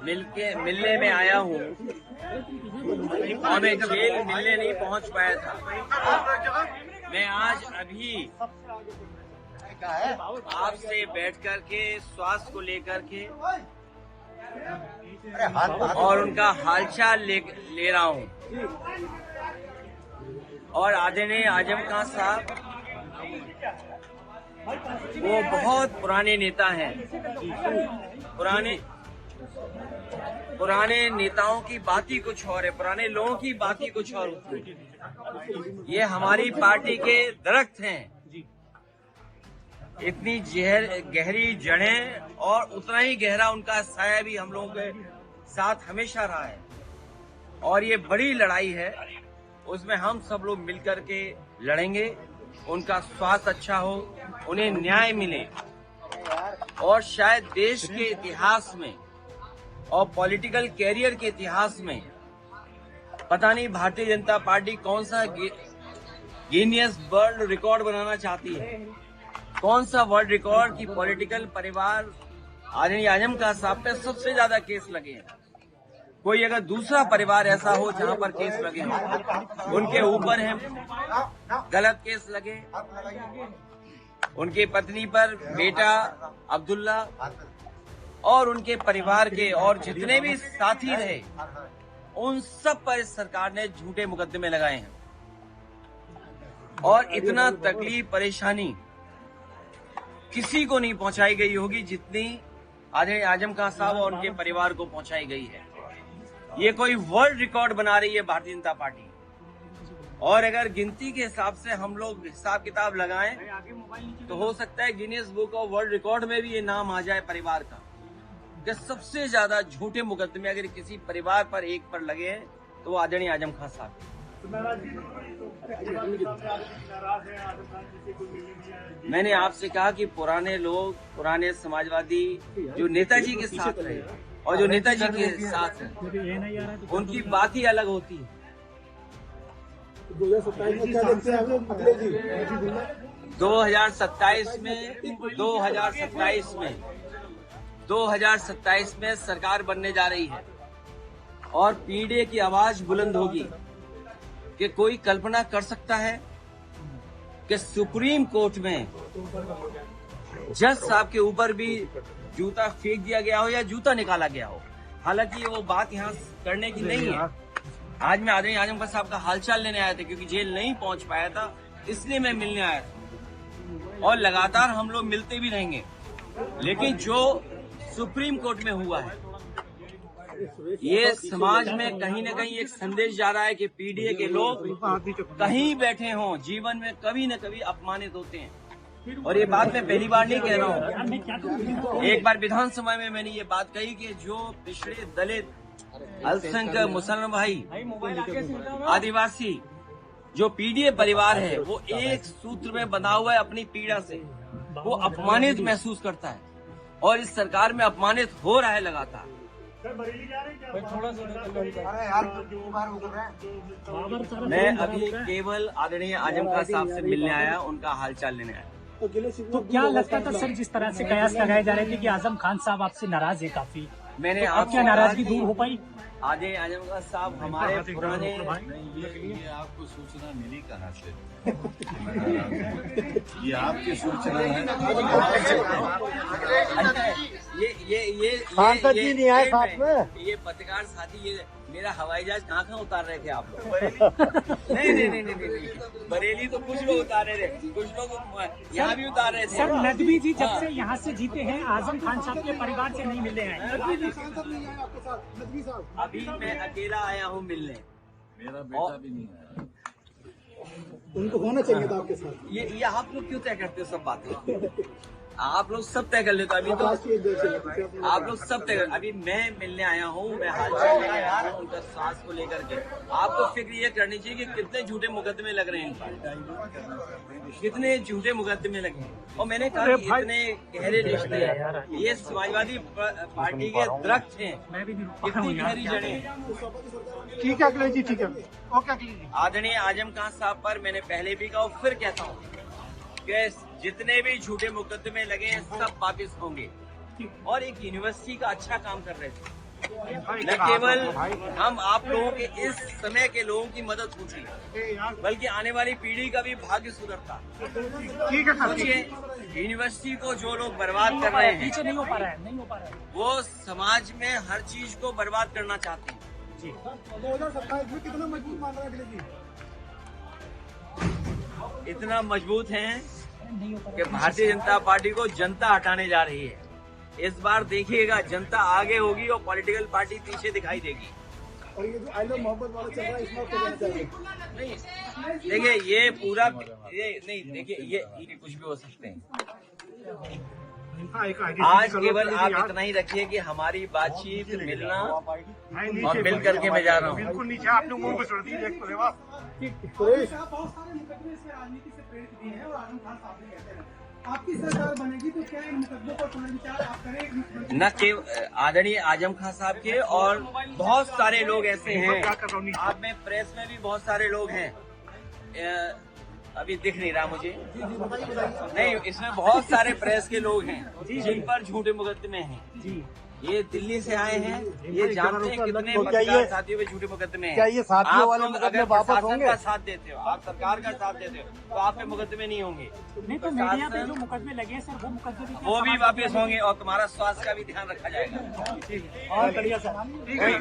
मिलने में आया हूँ और मैं जेल मिलने नहीं पहुँच पाया था। मैं आज अभी आपसे बैठ कर के स्वास्थ्य को लेकर के और उनका हालचाल ले रहा हूँ। और आदरणीय आजम खान साहब वो बहुत पुराने नेता हैं। पुराने नेताओं की बात ही कुछ और है, पुराने लोगों की बात ही कुछ और होती है। ये हमारी पार्टी के दरख्त हैं, इतनी गहरी जड़ें और उतना ही गहरा उनका साया भी हम लोगों के साथ हमेशा रहा है। और ये बड़ी लड़ाई है, उसमें हम सब लोग मिलकर के लड़ेंगे। उनका स्वास्थ्य अच्छा हो, उन्हें न्याय मिले और शायद देश के इतिहास में और पॉलिटिकल कैरियर के इतिहास में पता नहीं भारतीय जनता पार्टी कौन सा गिनीज वर्ल्ड रिकॉर्ड बनाना चाहती है, कौन सा वर्ल्ड रिकॉर्ड की पॉलिटिकल परिवार आदरणीय आजम खान साहब पे सबसे ज्यादा केस लगे हैं। कोई अगर दूसरा परिवार ऐसा हो जहां पर केस लगे हो, उनके ऊपर है गलत केस लगे, उनकी पत्नी पर बेटा अब्दुल्ला और उनके परिवार के और जितने भी साथी रहे, उन सब पर इस सरकार ने झूठे मुकदमे लगाए हैं। और इतना तकलीफ परेशानी किसी को नहीं पहुंचाई गई होगी जितनी आदरणीय आजम खान साहब और उनके परिवार को पहुंचाई गई है। ये कोई वर्ल्ड रिकॉर्ड बना रही है भारतीय जनता पार्टी। और अगर गिनती के हिसाब से हम लोग हिसाब किताब लगाएं तो हो सकता है Guinness book of world record में भी ये नाम आ जाए परिवार का, कि सबसे ज्यादा झूठे मुकदमे अगर किसी परिवार पर एक पर लगे हैं तो वो आदरणीय आजम खान साहब। मैंने आपसे कहा कि पुराने लोग, पुराने समाजवादी जो नेताजी के साथ रहे और जो नेताजी के साथ हैं, उनकी बात ही अलग होती है। 2027 में क्या देखते हैं आप अखिलेश जी? 2027 में सरकार बनने जा रही है और पीडीए की आवाज बुलंद होगी। कि कोई कल्पना कर सकता है कि सुप्रीम कोर्ट में जज साहब के ऊपर भी जूता फेंक दिया गया हो या जूता निकाला गया हो। हालांकि वो बात यहाँ करने की नहीं है। आज मैं आदरणीय आजम खान साहब का हालचाल लेने आया था, क्योंकि जेल नहीं पहुंच पाया था, इसलिए मैं मिलने आया था। और लगातार हम लोग मिलते भी रहेंगे। लेकिन जो सुप्रीम कोर्ट में हुआ है, ये समाज में कहीं न कहीं एक संदेश जा रहा है कि पीडीए के लोग कहीं बैठे हों, जीवन में कभी न कभी अपमानित होते हैं। और ये बात मैं पहली बार नहीं कह रहा हूँ। एक बार विधानसभा में मैंने ये बात कही कि जो पिछड़े दलित, अल्पसंख्यक, मुसलमान भाई, आदिवासी जो पीडीए परिवार है, वो एक सूत्र में बंधा हुआ है अपनी पीड़ा से, वो अपमानित महसूस करता है और इस सरकार में अपमानित हो रहा है लगातार। मैं अभी केवल आदरणीय आजम खान साहब से मिलने आया, उनका हालचाल लेने आया। तो क्या लगता था सर, जिस तरह से कयास लगाए जा रहे थे कि आजम खान साहब आपसे नाराज है काफी, मैंने तो अब क्या नाराजगी दूर हो पाई? आदरणीय आजम खान साहब हमारे पुराने, ये आपको सूचना मिली कहाँ से? ये आपकी सूचना है? ये पत्रकार साथी, ये मेरा हवाई जहाज कहाँ उतार रहे थे आप लोग? नहीं, बरेली तो कुछ लोग उतार रहे थे, कुछ लोग यहाँ भी उतार रहे थे। सर, नदवी जी जब से यहाँ से जीते हैं, आजम खान साहब के परिवार से नहीं मिले हैं। अभी मैं अकेला आया हूँ मिलने, मेरा बेटा भी नहीं आया। उनको होना चाहिए था आपके साथ। ये आप लोग क्यों तय करते हो सब बातें? आप लोग सब तय कर लेते हो। अभी तो आप लोग सब तय कर, अभी मैं मिलने आया हूँ, मैं हालचाल लेके आया हूँ उनका स्वास्थ्य को लेकर के। आपको फिक्र ये करनी चाहिए कि कितने झूठे मुकदमे लग रहे हैं, कितने झूठे मुकदमे लगे हैं। और मैंने कहा कि इतने गहरे रिश्ते हैं, ये समाजवादी पार्टी के दरख्त हैं, कितनी गहरी जड़ें। ठीक है अखिलेश जी, ठीक है, ओके अखिलेश जी। आदरणीय आजम खान साहब पर मैंने पहले भी कहा और फिर कहता हूँ कि जितने भी झूठे मुकदमे लगे हैं सब वापिस होंगे। और एक यूनिवर्सिटी का अच्छा काम कर रहे थे, न केवल हम आप लोगों के इस समय के लोगों की मदद होती बल्कि आने वाली पीढ़ी का भी भाग्य सुधरता। सोचिए, यूनिवर्सिटी को जो लोग बर्बाद कर रहे हैं, पीछे नहीं हो पा रहा है, नहीं हो पा रहा है वो समाज में हर चीज को बर्बाद करना चाहते हैं। जी। 2027 में कितना मजबूत मान रहा है अखिलेश जी? इतना मजबूत हैं नहीं हो पा कि रहा है। भारतीय जनता पार्टी को जनता हटाने जा रही है। इस बार देखिएगा, जनता आगे होगी और पॉलिटिकल पार्टी पीछे दिखाई देगी। और ये जो आई लव मोहब्बत वाला चल रहा है, इसमें आपको कहना चाहिए? नहीं, देखिए ये पूरा ये नहीं, देखिए ये कुछ भी हो सकते हैं। आज केवल आप इतना ही रखिए कि हमारी बातचीत, मिलना और मिल करके मैं जा रहा हूँ। बिल्कुल नीचे आप लोग मुंह पे छोड़ दीजिए एक सुरेश। बहुत सारे मुकदमे से राजनीति से प्रेरित भी हैं और आजम खान साहब भी कहते हैं आपकी सरकार बनेगी तो क्या इन मुकदमों पर पुनर्विचार आप करें? न केवल आदरणीय आजम खान साहब के और बहुत सारे लोग ऐसे हैं, आप में प्रेस में भी बहुत सारे लोग हैं, अभी दिख नहीं रहा मुझे, नहीं, इसमें बहुत सारे प्रेस के लोग हैं जिन पर झूठे मुकदमे हैं। ये दिल्ली से आए हैं, ये जानते हैं कितने पत्रकार साथियों में झूठे मुकदमे हैं। क्या ये साथियों वाले आप लोग मुकदमे अगर वापस प्रशासन होंगे? का साथ देते हो, आप सरकार का साथ देते हो, तो आप पे मुकदमे नहीं होंगे। नहीं तो मीडिया पे जो मुकदमे लगे हैं सर, वो मुकदमे भी वो भी वापस होंगे और तुम्हारा स्वास्थ्य का भी ध्यान रखा जाएगा। और बढ़िया सर।